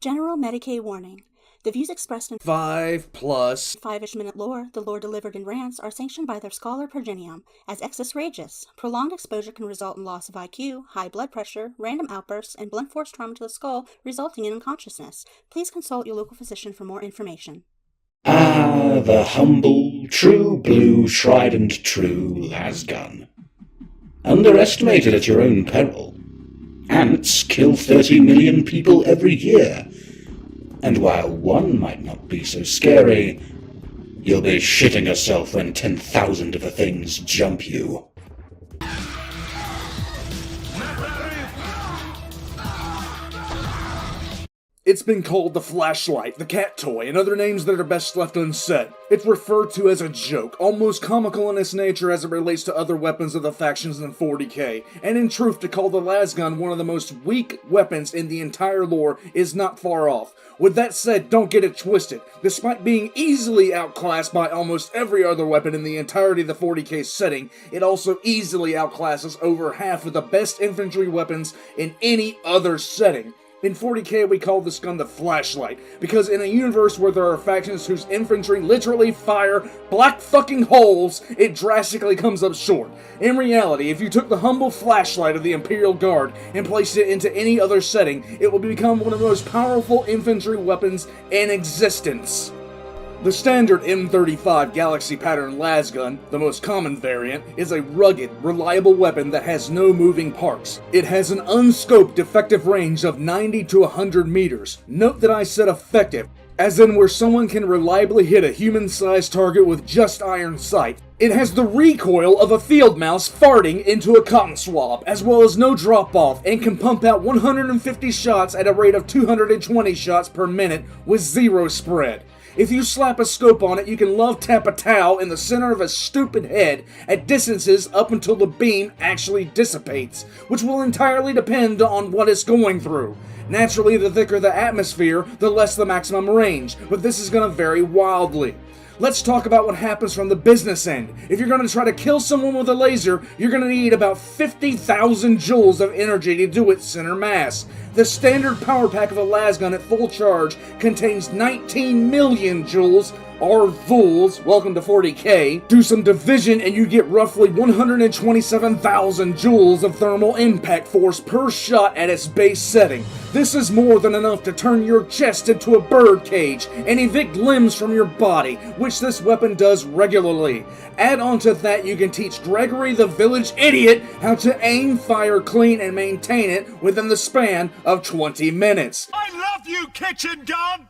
General Medicaid warning. The views expressed in 5 plus 5-ish minute lore, the lore delivered in rants, are sanctioned by their scholar Perginium as excess rageous. Prolonged exposure can result in loss of IQ, high blood pressure, random outbursts, and blunt force trauma to the skull, resulting in unconsciousness. Please consult your local physician for more information. Ah, the humble, true blue, tried and true Lasgun. Underestimated at your own peril. Ants kill 30 million people every year. And while one might not be so scary, you'll be shitting yourself when 10,000 of the things jump you. It's been called the flashlight, the cat toy, and other names that are best left unsaid. It's referred to as a joke, almost comical in its nature as it relates to other weapons of the factions in 40k, and in truth to call the Lasgun one of the most weak weapons in the entire lore is not far off. With that said, don't get it twisted. Despite being easily outclassed by almost every other weapon in the entirety of the 40k setting, it also easily outclasses over half of the best infantry weapons in any other setting. In 40k, we call this gun the flashlight, because in a universe where there are factions whose infantry literally fire black fucking holes, it drastically comes up short. In reality, if you took the humble flashlight of the Imperial Guard and placed it into any other setting, it would become one of the most powerful infantry weapons in existence. The standard M35 Galaxy pattern Lasgun, the most common variant, is a rugged, reliable weapon that has no moving parts. It has an unscoped effective range of 90 to 100 meters. Note that I said effective, as in where someone can reliably hit a human-sized target with just iron sight. It has the recoil of a field mouse farting into a cotton swab, as well as no drop-off, and can pump out 150 shots at a rate of 220 shots per minute with zero spread. If you slap a scope on it, you can love tap a towel in the center of a stupid head at distances up until the beam actually dissipates, which will entirely depend on what it's going through. Naturally, the thicker the atmosphere, the less the maximum range, but this is going to vary wildly. Let's talk about what happens from the business end. If you're going to try to kill someone with a laser, you're going to need about 50,000 joules of energy to do its center mass. The standard power pack of a Lasgun at full charge contains 19 million joules, or joules, welcome to 40k. Do some division and you get roughly 127,000 joules of thermal impact force per shot at its base setting. This is more than enough to turn your chest into a bird cage and evict limbs from your body, which this weapon does regularly. Add on to that, you can teach Gregory the village idiot how to aim, fire, clean, and maintain it within the span of 20 minutes. I love you, kitchen gun!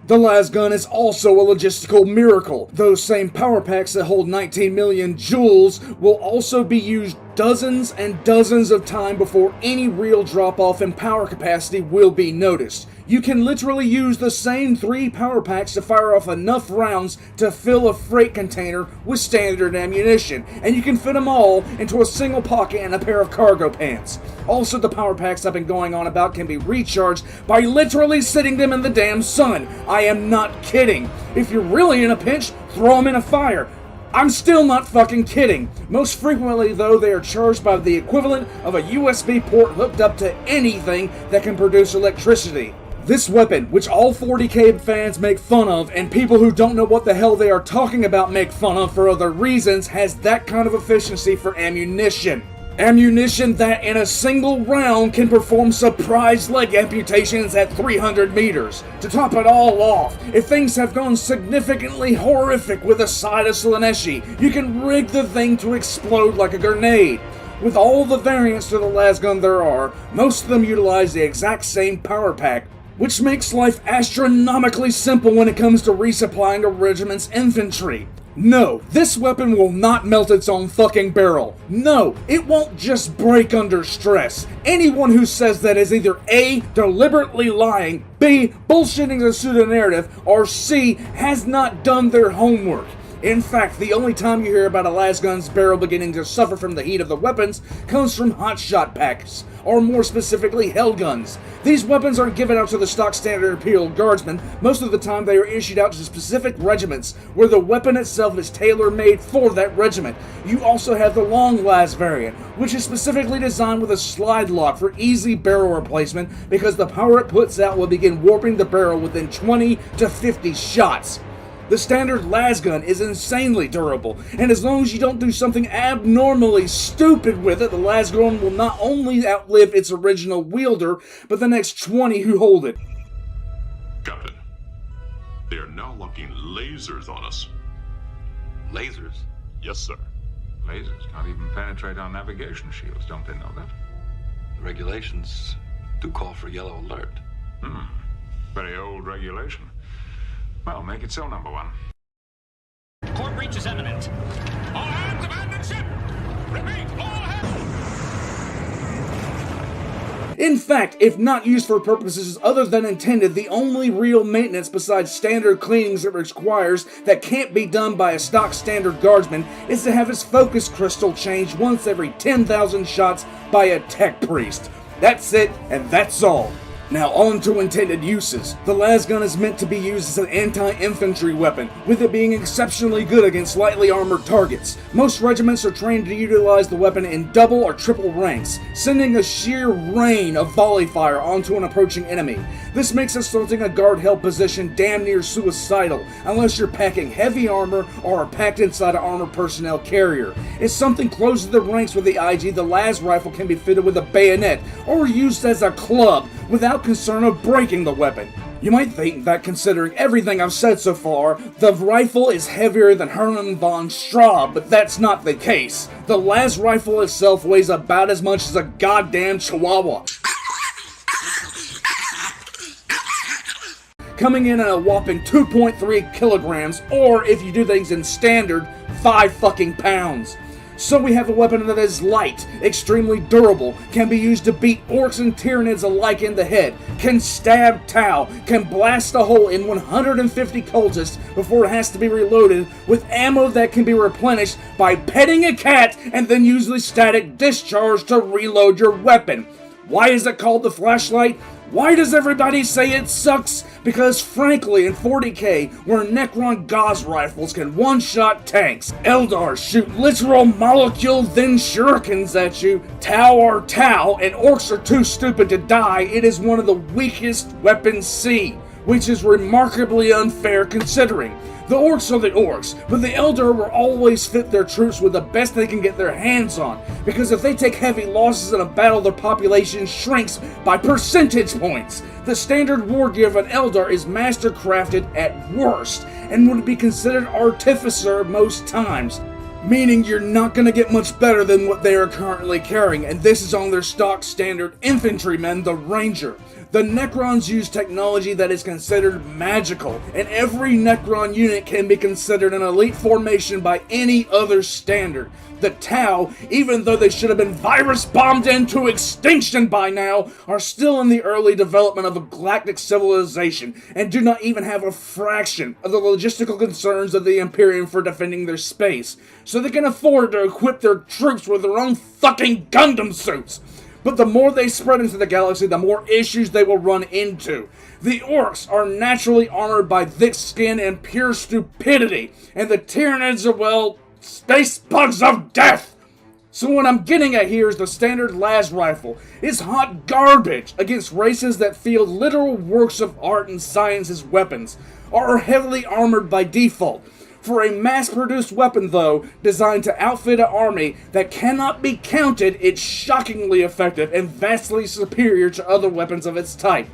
The Lasgun is also a logistical miracle. Those same power packs that hold 19 million joules will also be used dozens and dozens of times before any real drop-off in power capacity will be noticed. You can literally use the same 3 power packs to fire off enough rounds to fill a freight container with standard ammunition, and you can fit them all into a single pocket and a pair of cargo pants. Also, the power packs I've been going on about can be recharged by literally sitting them in the damn sun. I am not kidding. If you're really in a pinch, throw them in a fire. I'm still not fucking kidding. Most frequently, though, they are charged by the equivalent of a USB port hooked up to anything that can produce electricity. This weapon, which all 40k fans make fun of, and people who don't know what the hell they are talking about make fun of for other reasons, has that kind of efficiency for ammunition. Ammunition that in a single round can perform surprise leg amputations at 300 meters. To top it all off, if things have gone significantly horrific with a side of Slaneshi, you can rig the thing to explode like a grenade. With all the variants to the Lasgun there are, most of them utilize the exact same power pack, which makes life astronomically simple when it comes to resupplying a regiment's infantry. No, this weapon will not melt its own fucking barrel. No, it won't just break under stress. Anyone who says that is either A, deliberately lying, B, bullshitting the pseudo-narrative, or C, has not done their homework. In fact, the only time you hear about a lasgun's barrel beginning to suffer from the heat of the weapons comes from hotshot packs, or more specifically, hellguns. These weapons aren't given out to the stock standard Imperial Guardsmen. Most of the time they are issued out to specific regiments, where the weapon itself is tailor-made for that regiment. You also have the long las variant, which is specifically designed with a slide lock for easy barrel replacement because the power it puts out will begin warping the barrel within 20 to 50 shots. The standard lasgun is insanely durable, and as long as you don't do something abnormally stupid with it, the lasgun will not only outlive its original wielder, but the next 20 who hold it. Captain, they are now locking lasers on us. Lasers? Yes, sir. Lasers can't even penetrate our navigation shields, don't they know that? The regulations do call for yellow alert. Very old regulation. Well, make it so, number one. Core breach is imminent. All hands abandon ship! Repeat, all hands! In fact, if not used for purposes other than intended, the only real maintenance besides standard cleanings it requires that can't be done by a stock standard guardsman is to have his focus crystal changed once every 10,000 shots by a tech priest. That's it, and that's all. Now on to intended uses. The lasgun is meant to be used as an anti-infantry weapon, with it being exceptionally good against lightly armored targets. Most regiments are trained to utilize the weapon in double or triple ranks, sending a sheer rain of volley fire onto an approaching enemy. This makes assaulting a guard-held position damn near suicidal, unless you're packing heavy armor or are packed inside an armored personnel carrier. If something closes the ranks with the IG, the las rifle can be fitted with a bayonet, or used as a club, without concern of breaking the weapon. You might think that considering everything I've said so far, the rifle is heavier than Hermann von Straub, but that's not the case. The las rifle itself weighs about as much as a goddamn chihuahua, coming in at a whopping 2.3 kilograms, or if you do things in standard, 5 fucking pounds. So we have a weapon that is light, extremely durable, can be used to beat orcs and tyranids alike in the head, can stab Tau, can blast a hole in 150 cultists before it has to be reloaded, with ammo that can be replenished by petting a cat and then use the static discharge to reload your weapon. Why is it called the flashlight? Why does everybody say it sucks? Because frankly, in 40k, where Necron Gauss rifles can one-shot tanks, Eldars shoot literal molecule then shurikens at you, Tau are Tau, and orcs are too stupid to die, it is one of the weakest weapons seen, which is remarkably unfair considering. The orcs are the orcs, but the Eldar will always fit their troops with the best they can get their hands on, because if they take heavy losses in a battle, their population shrinks by percentage points. The standard war gear of an Eldar is master-crafted at worst, and would be considered artificer most times, meaning you're not going to get much better than what they are currently carrying, and this is on their stock standard infantrymen, the Ranger. The Necrons use technology that is considered magical, and every Necron unit can be considered an elite formation by any other standard. The Tau, even though they should have been virus-bombed into extinction by now, are still in the early development of a galactic civilization, and do not even have a fraction of the logistical concerns of the Imperium for defending their space, so they can afford to equip their troops with their own fucking Gundam suits. But the more they spread into the galaxy, the more issues they will run into. The orcs are naturally armored by thick skin and pure stupidity, and the Tyranids are, well, space bugs of death! So what I'm getting at here is the standard las rifle is hot garbage against races that field literal works of art and science as weapons, or are heavily armored by default. For a mass-produced weapon, though, designed to outfit an army that cannot be counted, it's shockingly effective and vastly superior to other weapons of its type.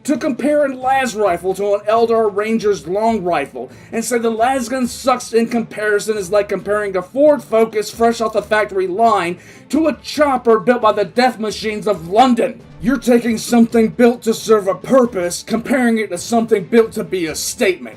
To compare a las rifle to an Eldar Ranger's long rifle, and say the lasgun sucks in comparison is like comparing a Ford Focus fresh off the factory line to a chopper built by the death machines of London. You're taking something built to serve a purpose, comparing it to something built to be a statement.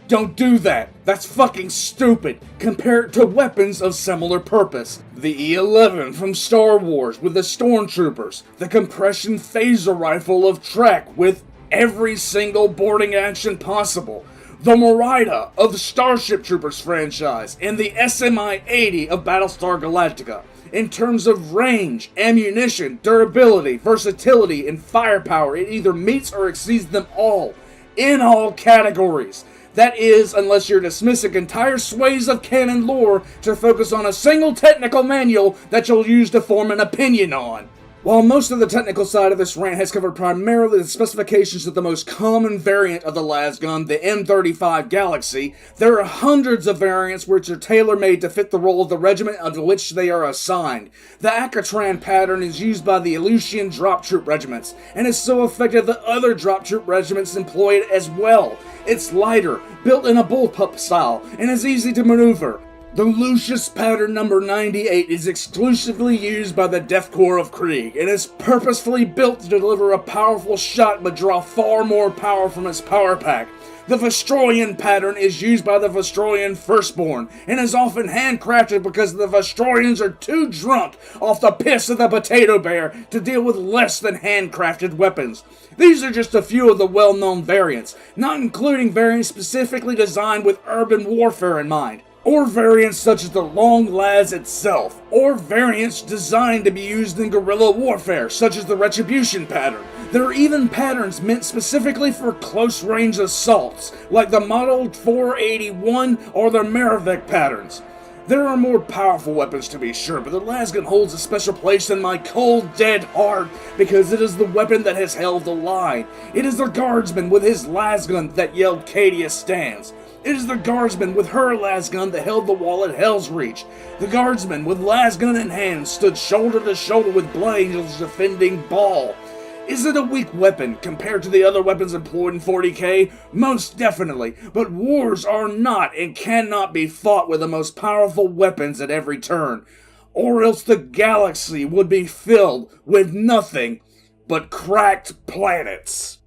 Don't do that. That's fucking stupid. Compare it to weapons of similar purpose. The E-11 from Star Wars with the Stormtroopers. The compression phaser rifle of Trek with every single boarding action possible. the Morida of the Starship Troopers franchise, and the SMI-80 of Battlestar Galactica. In terms of range, ammunition, durability, versatility, and firepower, it either meets or exceeds them all, in all categories. That is, unless you're dismissing entire swathes of canon lore to focus on a single technical manual that you'll use to form an opinion on. While most of the technical side of this rant has covered primarily the specifications of the most common variant of the Lasgun, the M35 Galaxy, there are hundreds of variants which are tailor-made to fit the role of the regiment under which they are assigned. The Acatran pattern is used by the Aleutian drop troop regiments, and is so effective that other drop troop regiments employ it as well. It's lighter, built in a bullpup style, and is easy to maneuver. The Lucius pattern number 98 is exclusively used by the Death Corps of Krieg, and is purposefully built to deliver a powerful shot but draw far more power from its power pack. The Vostroyan pattern is used by the Vostroyan Firstborn, and is often handcrafted because the Vostroyans are too drunk off the piss of the potato bear to deal with less than handcrafted weapons. These are just a few of the well-known variants, not including variants specifically designed with urban warfare in mind, or variants such as the Long Las itself, or variants designed to be used in guerrilla warfare, such as the Retribution pattern. There are even patterns meant specifically for close-range assaults, like the Model 481 or the Maravik patterns. There are more powerful weapons to be sure, but the Lasgun holds a special place in my cold, dead heart because it is the weapon that has held the line. It is the guardsman with his Lasgun that yelled Cadia stands. It is the guardsman with her Lasgun that held the wall at Hell's Reach. The guardsman with Lasgun in hand stood shoulder to shoulder with Blood Angel's defending Ball. Is it a weak weapon compared to the other weapons employed in 40k? Most definitely, but wars are not and cannot be fought with the most powerful weapons at every turn, or else the galaxy would be filled with nothing but cracked planets.